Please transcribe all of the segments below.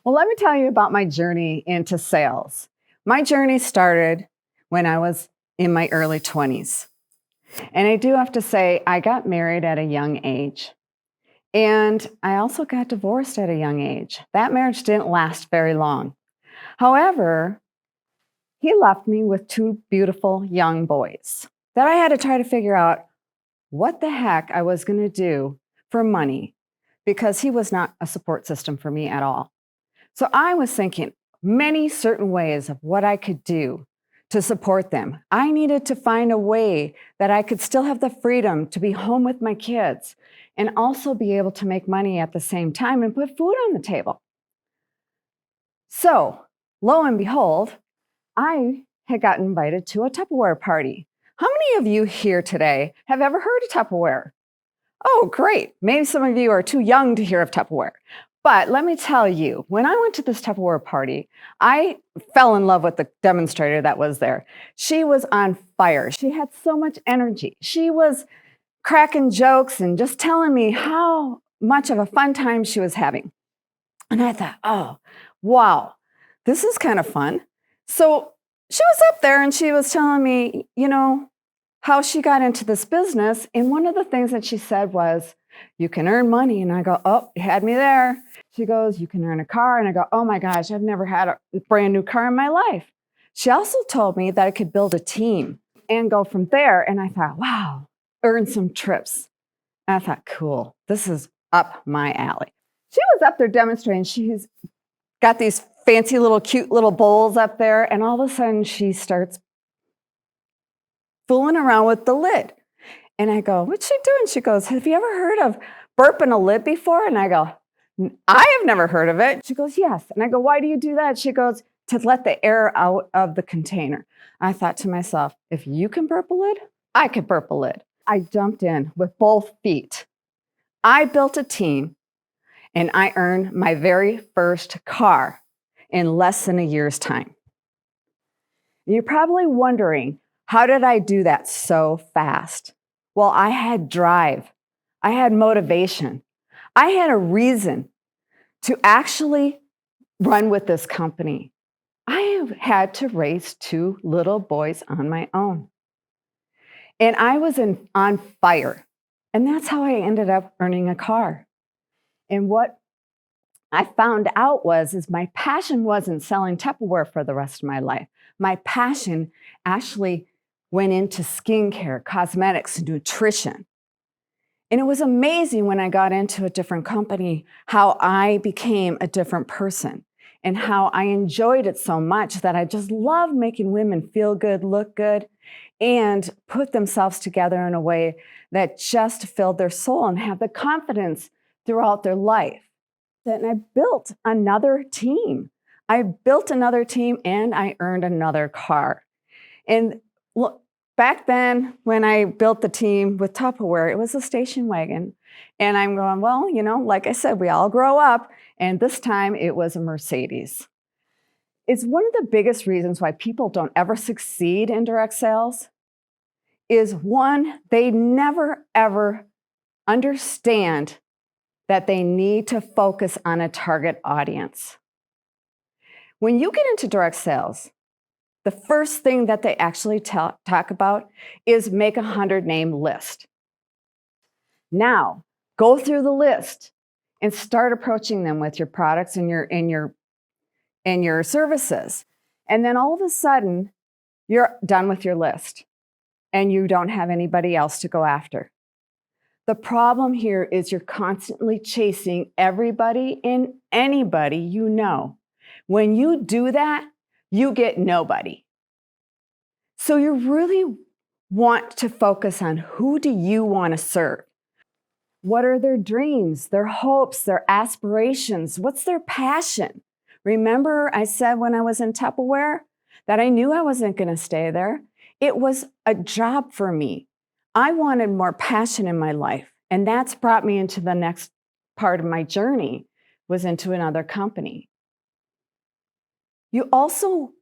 Well, let me tell you about my journey into sales. My journey started when I was in my early 20s. And I do have to say, I got married at a young age. And I also got divorced at a young age. That marriage didn't last very long. However, he left me with two beautiful young boys that I had to try to figure out what the heck I was going to do for money because he was not a support system for me at all. So I was thinking many certain ways of what I could do to support them. I needed to find a way that I could still have the freedom to be home with my kids and also be able to make money at the same time and put food on the table. So, lo and behold, I had gotten invited to a Tupperware party. How many of you here today have ever heard of Tupperware? Oh, great. Maybe some of you are too young to hear of Tupperware. But let me tell you, when I went to this Tupperware party, I fell in love with the demonstrator that was there. She was on fire. She had so much energy. She was cracking jokes and just telling me how much of a fun time she was having. And I thought, oh, wow, this is kind of fun. So she was up there and she was telling me, how she got into this business. And one of the things that she said was, you can earn money. And I go, oh, you had me there. She goes, you can earn a car. And I go, oh my gosh, I've never had a brand new car in my life. She also told me that I could build a team and go from there. And I thought, wow, earn some trips. And I thought, cool, this is up my alley. She was up there demonstrating. She's got these fancy little cute little bowls up there. And all of a sudden she starts fooling around with the lid. And I go, what's she doing? She goes, have you ever heard of burping a lid before? And I go, I have never heard of it. She goes, yes. And I go, why do you do that? She goes, to let the air out of the container. I thought to myself, if you can burp a lid, I could burp a lid. I jumped in with both feet. I built a team and I earned my very first car in less than a year's time. And you're probably wondering, how did I do that so fast? Well, I had drive. I had motivation. I had a reason to actually run with this company. I have had to raise two little boys on my own. And I was on fire. And that's how I ended up earning a car. And what I found out is my passion wasn't selling Tupperware for the rest of my life. My passion actually went into skincare, cosmetics, and nutrition. And it was amazing when I got into a different company, how I became a different person and how I enjoyed it so much that I just loved making women feel good, look good, and put themselves together in a way that just filled their soul and have the confidence throughout their life. And I built another team. And I earned another car. And look, back then, when I built the team with Tupperware, it was a station wagon. And I'm going, well, like I said, we all grow up. And this time it was a Mercedes. It's one of the biggest reasons why people don't ever succeed in direct sales is one, they never, ever understand that they need to focus on a target audience. When you get into direct sales, the first thing that they actually talk about is make a 100-name list. Now, go through the list and start approaching them with your products and your services. And then all of a sudden, you're done with your list and you don't have anybody else to go after. The problem here is you're constantly chasing everybody and anybody you know. When you do that, you get nobody. So you really want to focus on who do you want to serve? What are their dreams, their hopes, their aspirations? What's their passion? Remember I said when I was in Tupperware that I knew I wasn't going to stay there. It was a job for me. I wanted more passion in my life. And that's brought me into the next part of my journey, was into another company. You also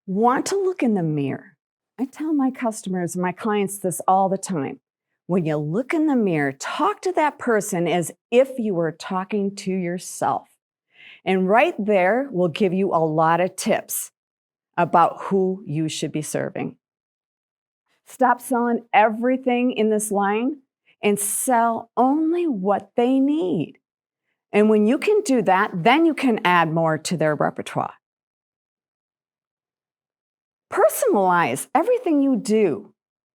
want to look in the mirror. I tell my customers, my clients this all the time. When you look in the mirror, talk to that person as if you were talking to yourself. And right there will give you a lot of tips about who you should be serving. Stop selling everything in this line and sell only what they need. And when you can do that, then you can add more to their repertoire. Personalize everything you do.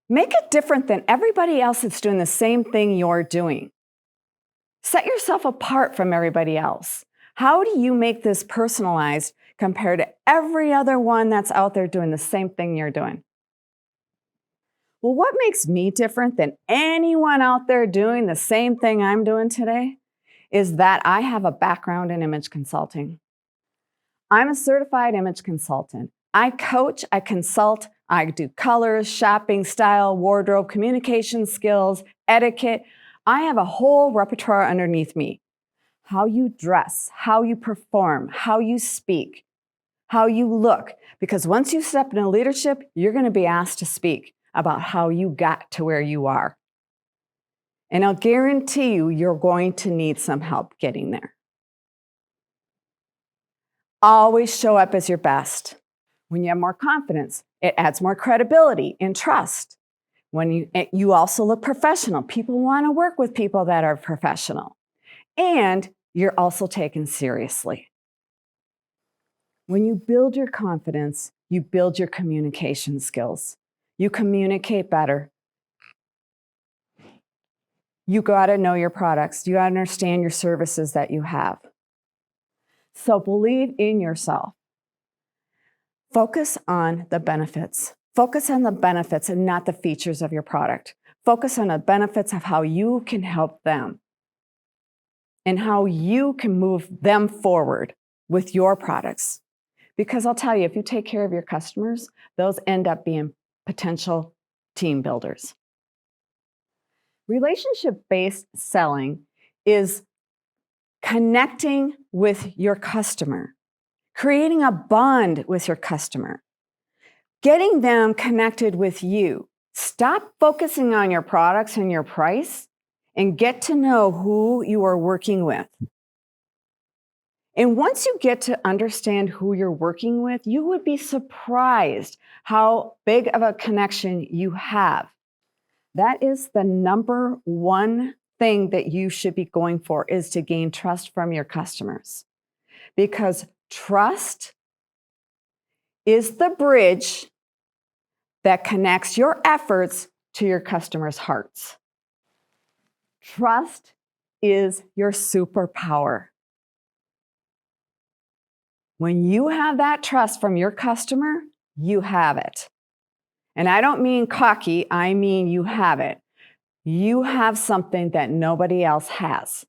Make it different than everybody else that's doing the same thing you're doing. Set yourself apart from everybody else. How do you make this personalized compared to every other one that's out there doing the same thing you're doing? Well, what makes me different than anyone out there doing the same thing I'm doing today is that I have a background in image consulting. I'm a certified image consultant. I coach, I consult, I do colors, shopping, style, wardrobe, communication skills, etiquette. I have a whole repertoire underneath me. How you dress, how you perform, how you speak, how you look. Because once you step into leadership, you're going to be asked to speak about how you got to where you are. And I'll guarantee you, you're going to need some help getting there. Always show up as your best. When you have more confidence, it adds more credibility and trust. When you also look professional, people want to work with people that are professional. And you're also taken seriously. When you build your confidence, you build your communication skills. You communicate better. You got to know your products. You got to understand your services that you have. So believe in yourself. Focus on the benefits. Focus on the benefits and not the features of your product. Focus on the benefits of how you can help them and how you can move them forward with your products. Because I'll tell you, if you take care of your customers, those end up being potential team builders. Relationship-based selling is connecting with your customer, creating a bond with your customer, getting them connected with you. Stop focusing on your products and your price and get to know who you are working with. And once you get to understand who you're working with, you would be surprised how big of a connection you have. That is the number one thing that you should be going for, is to gain trust from your customers. Because trust is the bridge that connects your efforts to your customers' hearts. Trust is your superpower. When you have that trust from your customer, you have it. And I don't mean cocky, I mean you have it. You have something that nobody else has,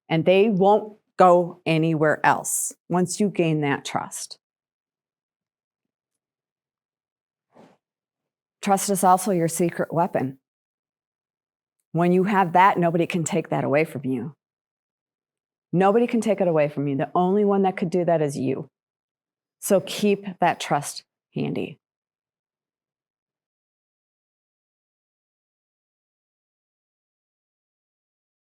and they won't go anywhere else once you gain that trust. Trust is also your secret weapon. When you have that, nobody can take that away from you. Nobody can take it away from you. The only one that could do that is you. So keep that trust handy.